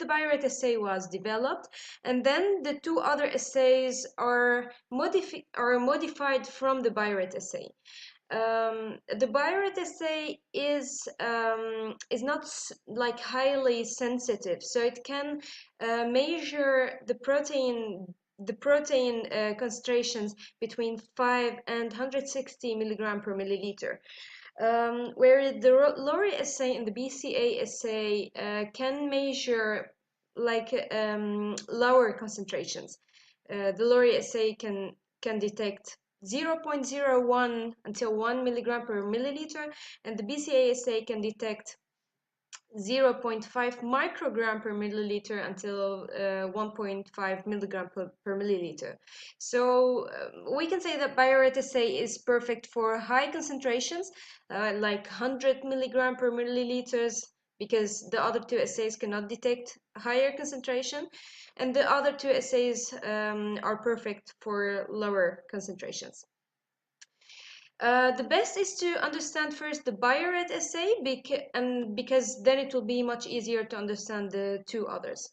the Biuret assay was developed, and then the two other assays are modified from the Biuret assay. The Biuret assay is not like highly sensitive, so it can measure the protein concentrations between 5 and 160 milligram per milliliter. Where the Lorry assay and the BCA assay can measure like lower concentrations. The Lorry assay can detect 0.01 until 1 milligram per milliliter, and the BCA assay can detect 0.5 microgram per milliliter until 1.5 milligram per milliliter. So we can say that Biuret assay is perfect for high concentrations, like 100 milligram per milliliters, because the other two assays cannot detect higher concentration, and the other two assays are perfect for lower concentrations. The best is to understand first the Biuret assay, because then it will be much easier to understand the two others.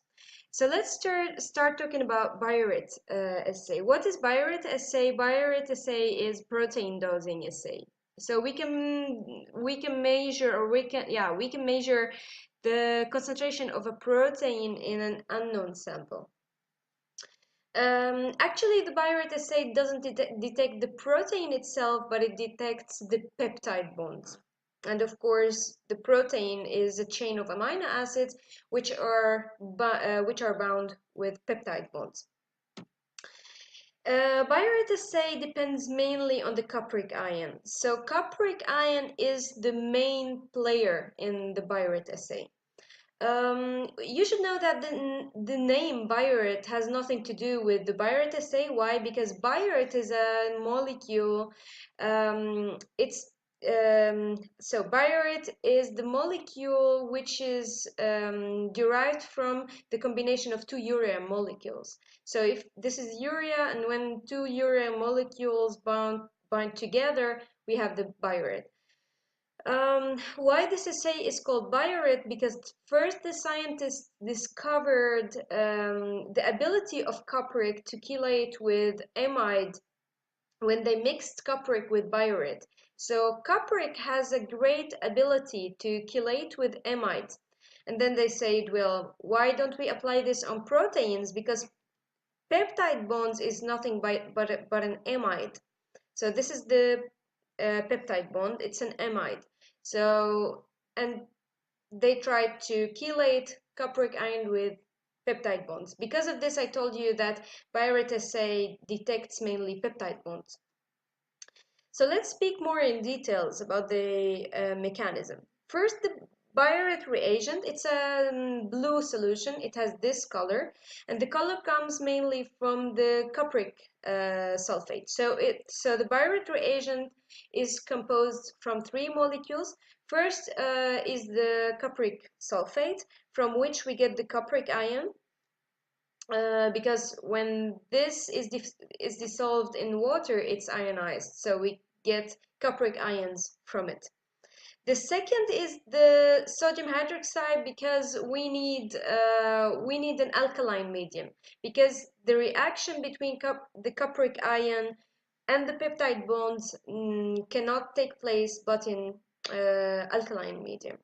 So let's start talking about Biuret assay. What is Biuret assay? Biuret assay is protein dosing assay. So we can measure, or we can measure the concentration of a protein in an unknown sample. Actually, the Biuret assay doesn't detect the protein itself, but it detects the peptide bonds. And of course, the protein is a chain of amino acids which are bound with peptide bonds. Biuret assay depends mainly on the cupric ion. So cupric ion is the main player in the Biuret assay. You should know that the name Biuret has nothing to do with the Biuret assay. Why? Because Biuret is a molecule. So Biuret is the molecule which is derived from the combination of two urea molecules. So if this is urea, and when two urea molecules bind together, we have the Biuret. Why this assay is called Biuret? Because first the scientists discovered the ability of cupric to chelate with amide when they mixed cupric with Biuret. So cupric has a great ability to chelate with amide. And then they said, well, why don't we apply this on proteins? Because peptide bonds is nothing but an amide. So this is the peptide bond, it's an amide. So, and they tried to chelate cupric ion with peptide bonds. Because of this, I told you that Biuret assay detects mainly peptide bonds. So let's speak more in details about the mechanism. First, the Biuret reagent, it's a blue solution. It has this color, and the color comes mainly from the cupric sulfate. So the Biuret reagent is composed from three molecules. First is the cupric sulfate, from which we get the cupric ion. Because when this is dissolved in water, it's ionized, so we get cupric ions from it. The second is the sodium hydroxide, because we need an alkaline medium, because the reaction between the cupric ion and the peptide bonds cannot take place but in alkaline medium.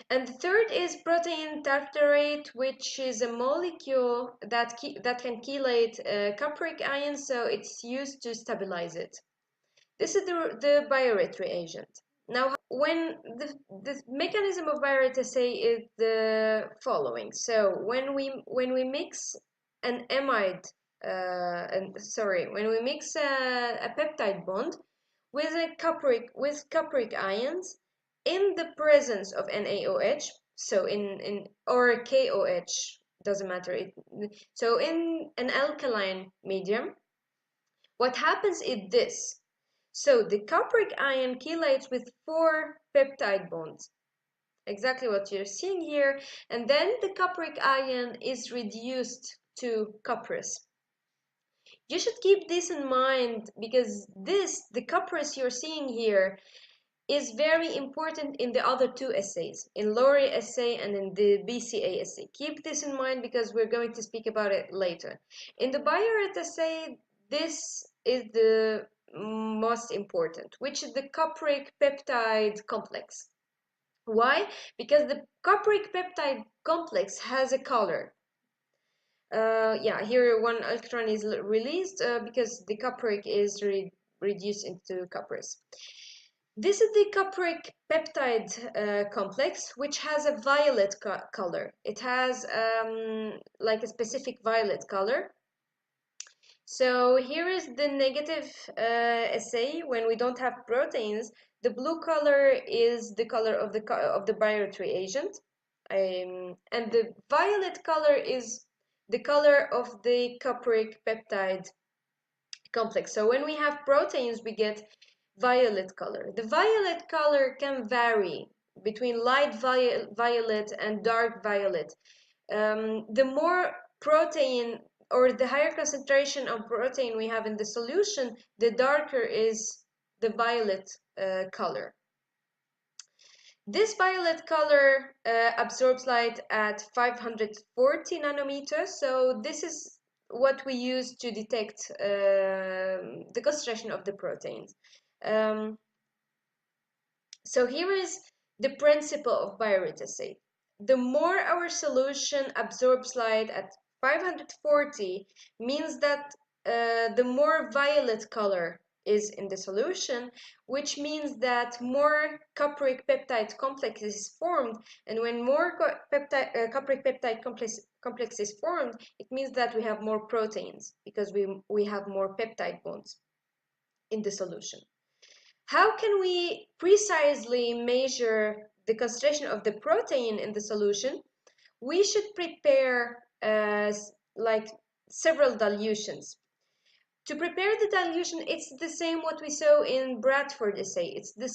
And the third is protein tartarate, which is a molecule that can chelate cupric ion, so it's used to stabilize it. This is the Biuret reagent. Now, when the mechanism of Biuret assay is the following. So when we mix an amide, when we mix a peptide bond with cupric ions in the presence of NaOH, so or KOH, doesn't matter. So in an alkaline medium, what happens is this. So the cupric ion chelates with 4 peptide bonds, exactly what you're seeing here, and then the cupric ion is reduced to cuprous. You should keep this in mind, because the cuprous you're seeing here, is very important in the other two essays, in Laurie essay and in the BCA essay. Keep this in mind because we're going to speak about it later. In the Bayreuth essay, this is the most important, which is the cupric peptide complex. Why? Because the cupric peptide complex has a color. Yeah, here one electron is released because the cupric is reduced into cuprous. This is the cupric peptide complex, which has a violet color. It has like a specific violet color. So here is the negative assay when we don't have proteins. The blue color is the color of the Bayreuth reagent, and the violet color is the color of the cupric peptide complex. So when we have proteins, we get violet color. The violet color can vary between light violet and dark violet. The more protein or the higher concentration of protein we have in the solution, the darker is the violet color. This violet color absorbs light at 540 nanometers, so this is what we use to detect the concentration of the proteins. So here is the principle of Bayreuth assay. The more our solution absorbs light at 540 means that the more violet color is in the solution, which means that more cupric peptide complex is formed, and when more cupric peptide complex is formed, it means that we have more proteins because we have more peptide bonds in the solution. How can we precisely measure the concentration of the protein in the solution? We should prepare like several dilutions. To prepare the dilution, it's the same what we saw in Bradford assay. It's the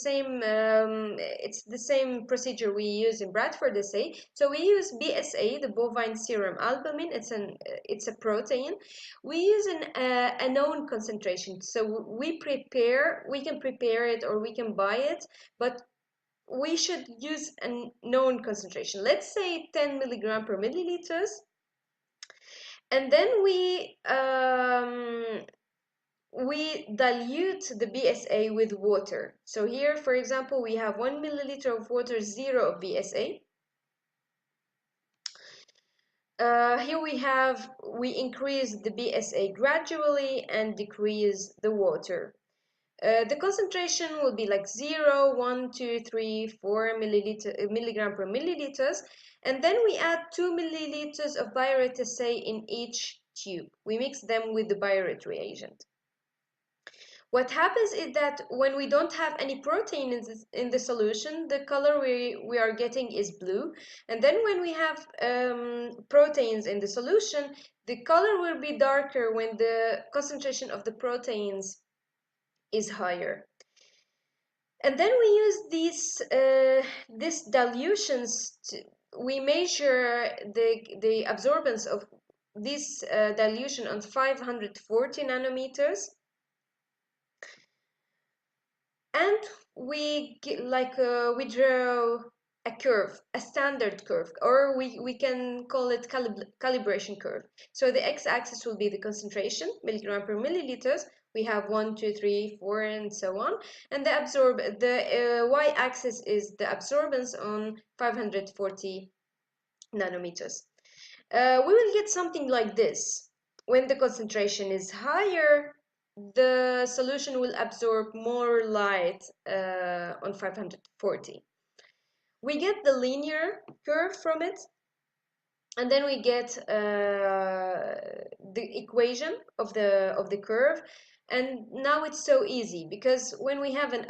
same procedure we use in Bradford assay. So we use BSA, the bovine serum albumin. It's a protein. We use a known concentration. So we can prepare it or we can buy it, but we should use a known concentration. Let's say 10 milligram per milliliters, and then we dilute the BSA with water. So here, for example, we have 1 milliliter of water, 0 of BSA. Here we increase the BSA gradually and decrease the water. The concentration will be like 0, 1, 2, 3, 4 milligram per milliliters. And then we add 2 milliliters of Bayreuth assay in each tube. We mix them with the Bayreuth reagent. What happens is that when we don't have any protein in the solution, the color we are getting is blue. And then when we have proteins in the solution, the color will be darker when the concentration of the proteins is higher. And then we use these dilutions we measure the absorbance of this dilution on 540 nanometers. And we draw a curve, a standard curve, or we can call it calibration curve. So the x-axis will be the concentration, milligram per milliliters. We have 1, 2, 3, 4, and so on. And the y-axis is the absorbance on 540 nanometers. We will get something like this. When the concentration is higher, the solution will absorb more light on 540. We get the linear curve from it, and then we get the equation of the curve. And now it's so easy because when we have an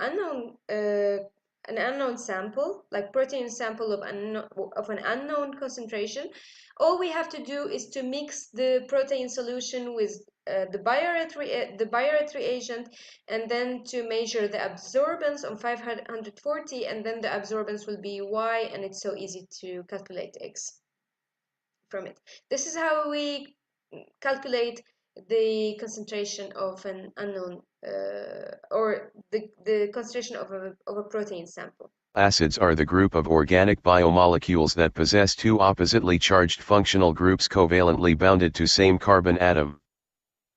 unknown sample, like protein sample of an unknown concentration, all we have to do is to mix the protein solution with the Bayreuth reagent, and then to measure the absorbance on 540, and then the absorbance will be y, and it's so easy to calculate x from it. This is how we calculate the concentration of an unknown or the concentration of a protein sample. Acids are the group of organic biomolecules that possess two oppositely charged functional groups covalently bounded to same carbon atom.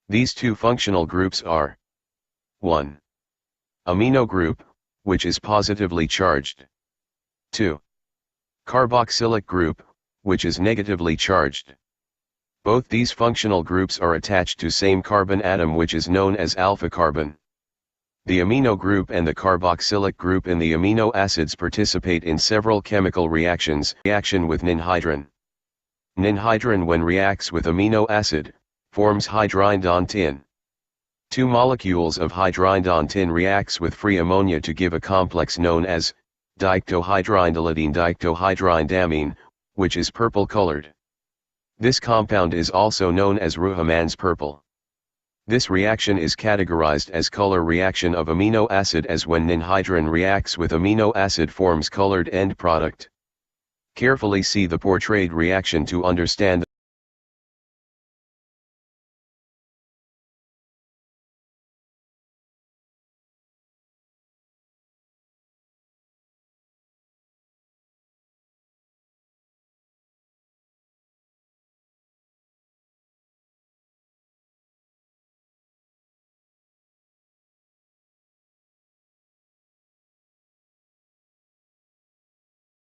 These two functional groups are 1. Amino group, which is positively charged. 2. Carboxylic group, which is negatively charged. Both these functional groups are attached to same carbon atom, which is known as alpha carbon. The amino group and the carboxylic group in the amino acids participate in several chemical reactions. Reaction with ninhydrin. Ninhydrin, when reacts with amino acid, forms hydrindontin. Two molecules of hydrindontin reacts with free ammonia to give a complex known as dictohydrindolidine, which is purple-colored. This compound is also known as Ruhmann's purple. This reaction is categorized as color reaction of amino acid, as when ninhydrin reacts with amino acid forms colored end product. Carefully see the portrayed reaction to understand